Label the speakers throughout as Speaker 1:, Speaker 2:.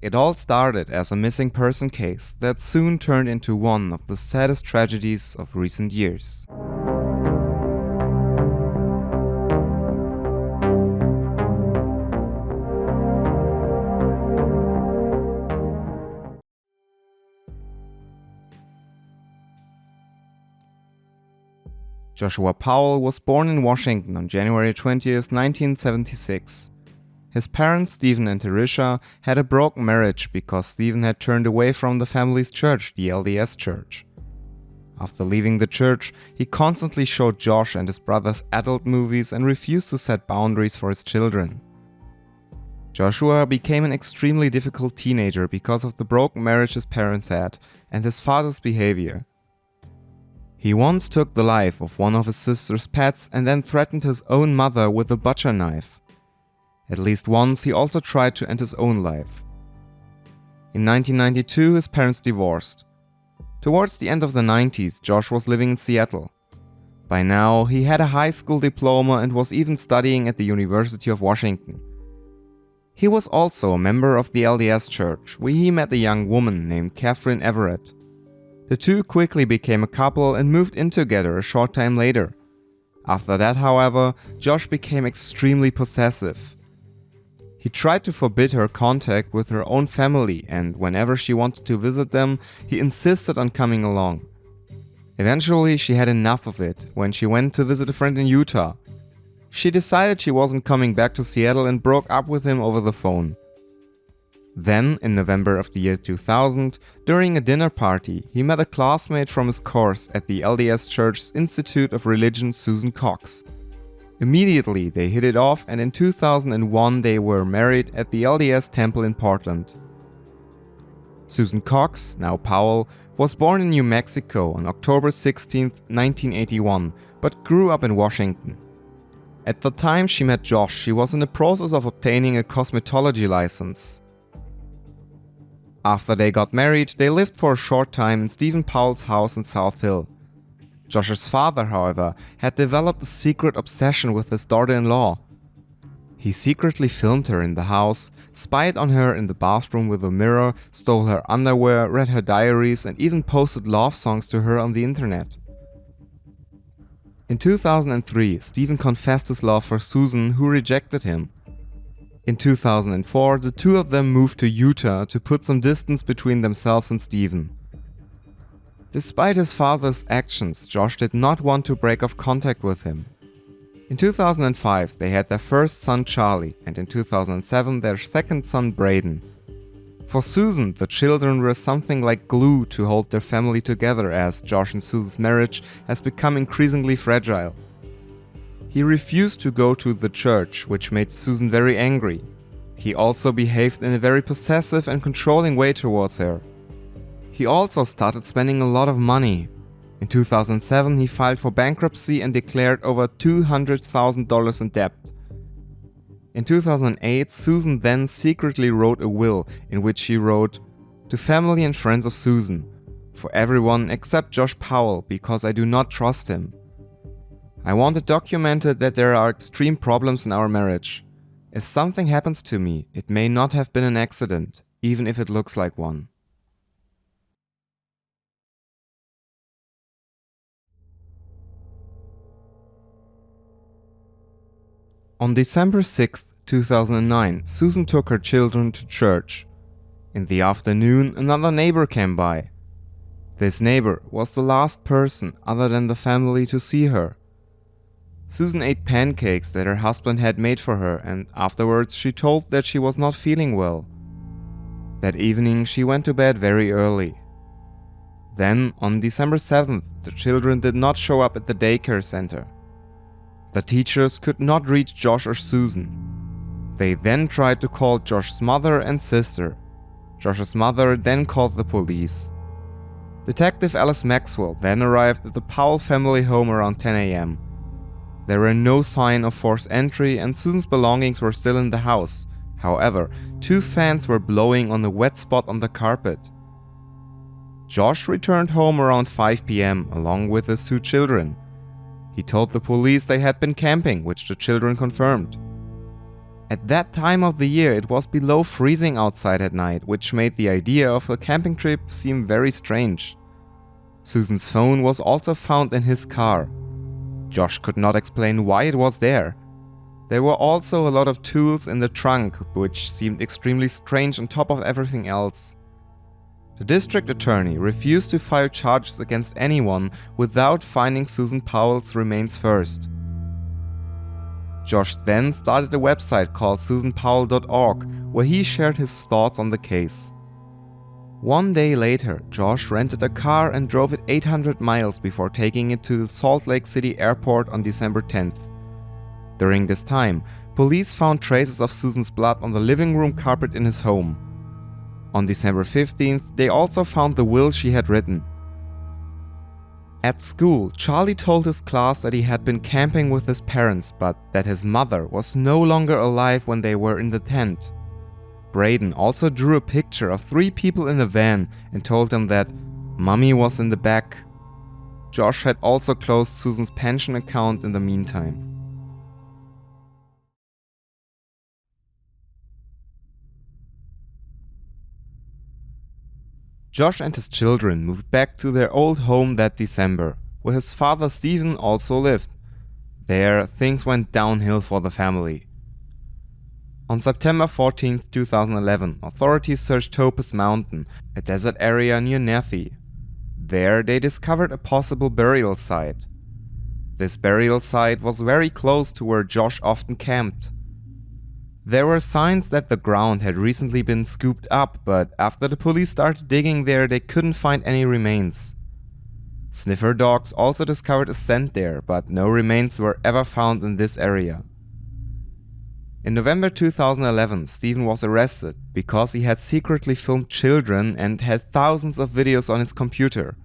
Speaker 1: It all started as a missing person case that soon turned into one of the saddest tragedies of recent years. Joshua Powell was born in Washington on January 20th, 1976. His parents, Stephen and Teresha, had a broken marriage because Stephen had turned away from the family's church, the LDS Church. After leaving the church, he constantly showed Josh and his brothers adult movies and refused to set boundaries for his children. Joshua became an extremely difficult teenager because of the broken marriage his parents had and his father's behavior. He once took the life of one of his sister's pets and then threatened his own mother with a butcher knife. At least once he also tried to end his own life. In 1992 his parents divorced. Towards the end of the 90s, Josh was living in Seattle. By now he had a high school diploma and was even studying at the University of Washington. He was also a member of the LDS Church, where he met a young woman named Catherine Everett. The two quickly became a couple and moved in together a short time later. After that, however, Josh became extremely possessive. He tried to forbid her contact with her own family, and whenever she wanted to visit them, he insisted on coming along. Eventually, she had enough of it when she went to visit a friend in Utah. She decided she wasn't coming back to Seattle and broke up with him over the phone. Then, in November of the year 2000, during a dinner party, he met a classmate from his course at the LDS Church's Institute of Religion, Susan Cox. Immediately, they hit it off, and in 2001 they were married at the LDS Temple in Portland. Susan Cox, now Powell, was born in New Mexico on October 16, 1981, but grew up in Washington. At the time she met Josh, she was in the process of obtaining a cosmetology license. After they got married, they lived for a short time in Stephen Powell's house in South Hill. Josh's father, however, had developed a secret obsession with his daughter-in-law. He secretly filmed her in the house, spied on her in the bathroom with a mirror, stole her underwear, read her diaries, and even posted love songs to her on the internet. In 2003, Stephen confessed his love for Susan, who rejected him. In 2004, the two of them moved to Utah to put some distance between themselves and Stephen. Despite his father's actions, Josh did not want to break off contact with him. In 2005, they had their first son Charlie, and in 2007 their second son Braden. For Susan, the children were something like glue to hold their family together, as Josh and Susan's marriage has become increasingly fragile. He refused to go to the church, which made Susan very angry. He also behaved in a very possessive and controlling way towards her. He also started spending a lot of money. In 2007, he filed for bankruptcy and declared over $200,000 in debt. In 2008, Susan then secretly wrote a will in which she wrote, "To family and friends of Susan, for everyone except Josh Powell, because I do not trust him. I want it documented that there are extreme problems in our marriage. If something happens to me, it may not have been an accident, even if it looks like one." On December 6, 2009, Susan took her children to church. In the afternoon, another neighbor came by. This neighbor was the last person other than the family to see her. Susan ate pancakes that her husband had made for her, and afterwards she told that she was not feeling well. That evening she went to bed very early. Then, on December 7th, the children did not show up at the daycare center. The teachers could not reach Josh or Susan. They then tried to call Josh's mother and sister. Josh's mother then called the police. Detective Alice Maxwell then arrived at the Powell family home around 10 a.m. There were no sign of forced entry and Susan's belongings were still in the house. However, two fans were blowing on a wet spot on the carpet. Josh returned home around 5 p.m. along with his two children. He told the police they had been camping, which the children confirmed. At that time of the year, it was below freezing outside at night, which made the idea of a camping trip seem very strange. Susan's phone was also found in his car. Josh could not explain why it was there. There were also a lot of tools in the trunk, which seemed extremely strange on top of everything else. The district attorney refused to file charges against anyone without finding Susan Powell's remains first. Josh then started a website called susanpowell.org, where he shared his thoughts on the case. One day later, Josh rented a car and drove it 800 miles before taking it to the Salt Lake City airport on December 10th. During this time, police found traces of Susan's blood on the living room carpet in his home. On December 15th, they also found the will she had written. At school, Charlie told his class that he had been camping with his parents, but that his mother was no longer alive when they were in the tent. Braden also drew a picture of 3 people in a van and told them that Mommy was in the back. Josh had also closed Susan's pension account in the meantime. Josh and his children moved back to their old home that December, where his father Stephen also lived. There, things went downhill for the family. On September 14, 2011, authorities searched Topaz Mountain, a desert area near Nethe. There, they discovered a possible burial site. This burial site was very close to where Josh often camped. There were signs that the ground had recently been scooped up, but after the police started digging there, they couldn't find any remains. Sniffer dogs also discovered a scent there, but no remains were ever found in this area. In November 2011, Stephen was arrested because he had secretly filmed children and had thousands of videos on his computer.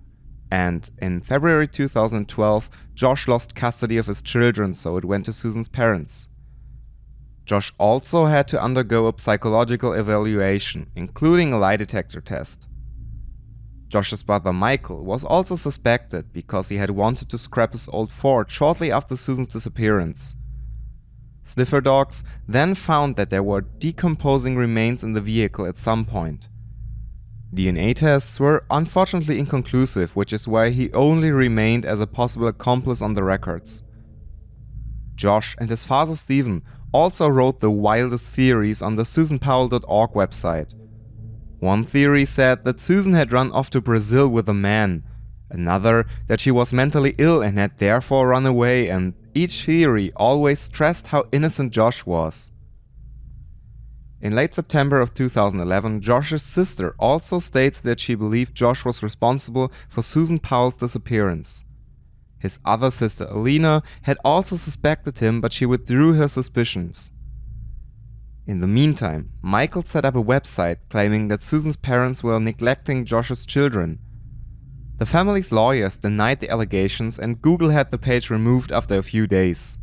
Speaker 1: And in February 2012, Josh lost custody of his children, so it went to Susan's parents. Josh also had to undergo a psychological evaluation, including a lie detector test. Josh's brother Michael was also suspected because he had wanted to scrap his old Ford shortly after Susan's disappearance. Sniffer dogs then found that there were decomposing remains in the vehicle at some point. DNA tests were unfortunately inconclusive, which is why he only remained as a possible accomplice on the records. Josh and his father Stephen also wrote the wildest theories on the susanpowell.org website. One theory said that Susan had run off to Brazil with a man, another that she was mentally ill and had therefore run away, and each theory always stressed how innocent Josh was. In late September of 2011, Josh's sister also stated that she believed Josh was responsible for Susan Powell's disappearance. His other sister, Alina, had also suspected him, but she withdrew her suspicions. In the meantime, Michael set up a website claiming that Susan's parents were neglecting Josh's children. The family's lawyers denied the allegations, and Google had the page removed after a few days.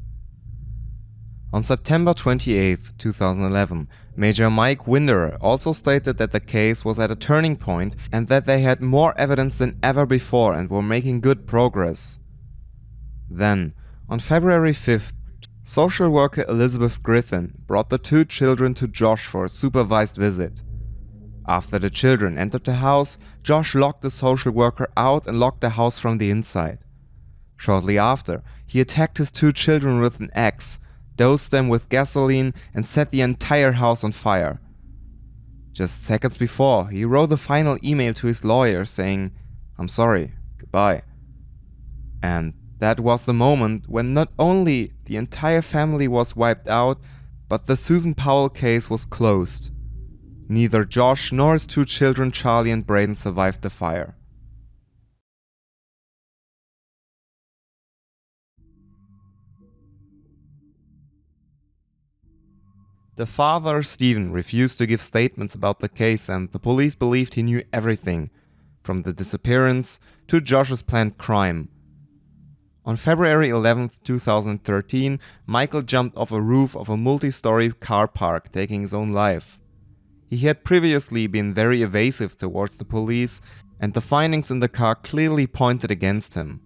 Speaker 1: On September 28, 2011, Major Mike Winderer also stated that the case was at a turning point and that they had more evidence than ever before and were making good progress. Then, on February 5th, social worker Elizabeth Griffin brought the 2 children to Josh for a supervised visit. After the children entered the house, Josh locked the social worker out and locked the house from the inside. Shortly after, he attacked his 2 children with an axe, dosed them with gasoline, and set the entire house on fire. Just seconds before, he wrote the final email to his lawyer saying, "I'm sorry, goodbye." And that was the moment when not only the entire family was wiped out, but the Susan Powell case was closed. Neither Josh nor his 2 children, Charlie and Braden, survived the fire. The father, Stephen, refused to give statements about the case, and the police believed he knew everything, from the disappearance to Josh's planned crime. On February 11, 2013, Michael jumped off a roof of a multi-story car park, taking his own life. He had previously been very evasive towards the police, and the findings in the car clearly pointed against him.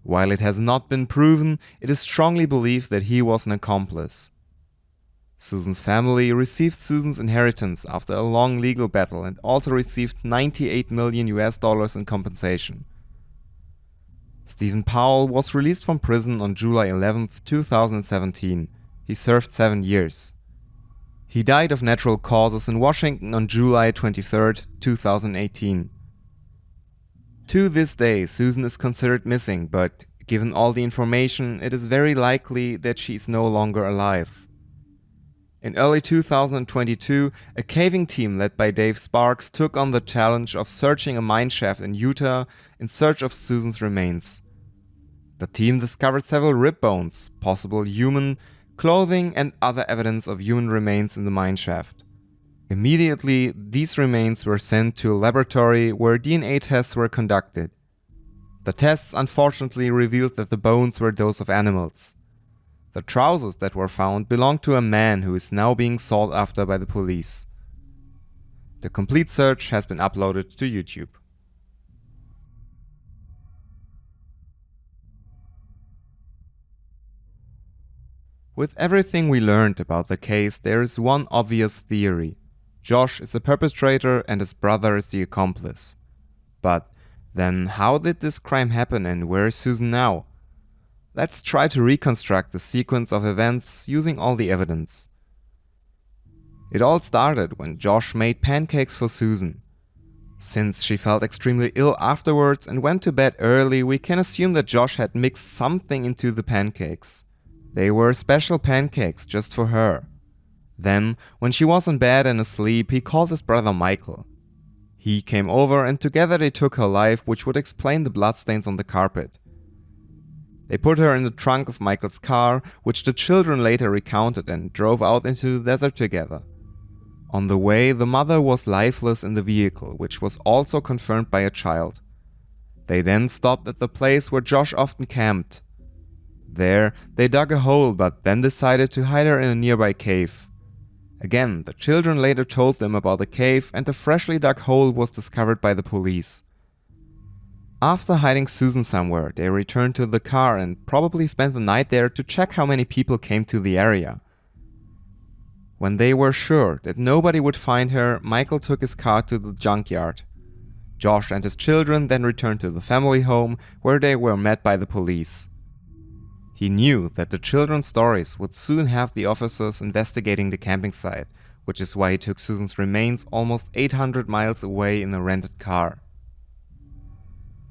Speaker 1: While it has not been proven, it is strongly believed that he was an accomplice. Susan's family received Susan's inheritance after a long legal battle and also received $98 million in compensation. Susan Powell was released from prison on July 11, 2017. He served 7 years. He died of natural causes in Washington on July 23, 2018. To this day, Susan is considered missing, but given all the information, it is very likely that she is no longer alive. In early 2022, a caving team led by Dave Sparks took on the challenge of searching a mine shaft in Utah in search of Susan's remains. The team discovered several rib bones, possible human, clothing and other evidence of human remains in the mine shaft. Immediately, these remains were sent to a laboratory where DNA tests were conducted. The tests unfortunately revealed that the bones were those of animals. The trousers that were found belonged to a man who is now being sought after by the police. The complete search has been uploaded to YouTube. With everything we learned about the case, there is one obvious theory. Josh is the perpetrator and his brother is the accomplice. But then how did this crime happen and where is Susan now? Let's try to reconstruct the sequence of events using all the evidence. It all started when Josh made pancakes for Susan. Since she felt extremely ill afterwards and went to bed early, we can assume that Josh had mixed something into the pancakes. They were special pancakes just for her. Then, when she was in bed and asleep, he called his brother Michael. He came over and together they took her life, which would explain the bloodstains on the carpet. They put her in the trunk of Michael's car, which the children later recounted, and drove out into the desert together. On the way, the mother was lifeless in the vehicle, which was also confirmed by a child. They then stopped at the place where Josh often camped. There, they dug a hole, but then decided to hide her in a nearby cave. Again, the children later told them about the cave, and the freshly dug hole was discovered by the police. After hiding Susan somewhere, they returned to the car and probably spent the night there to check how many people came to the area. When they were sure that nobody would find her, Michael took his car to the junkyard. Josh and his children then returned to the family home, where they were met by the police. He knew that the children's stories would soon have the officers investigating the camping site, which is why he took Susan's remains almost 800 miles away in a rented car.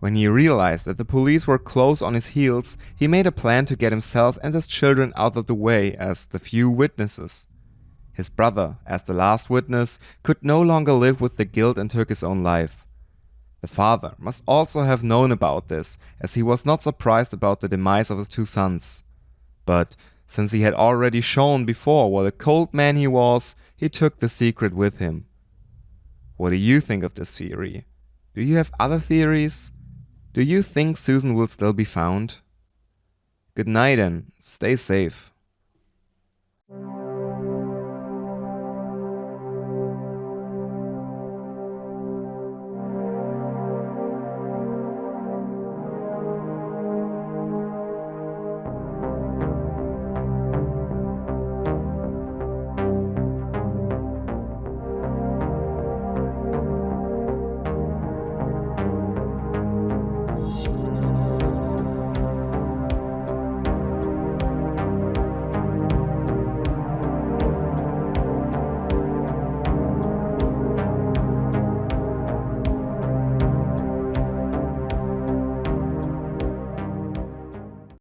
Speaker 1: When he realized that the police were close on his heels, he made a plan to get himself and his children out of the way as the few witnesses. His brother, as the last witness, could no longer live with the guilt and took his own life. The father must also have known about this, as he was not surprised about the demise of his two sons. But since he had already shown before what a cold man he was, he took the secret with him. What do you think of this theory? Do you have other theories? Do you think Susan will still be found? Good night and stay safe.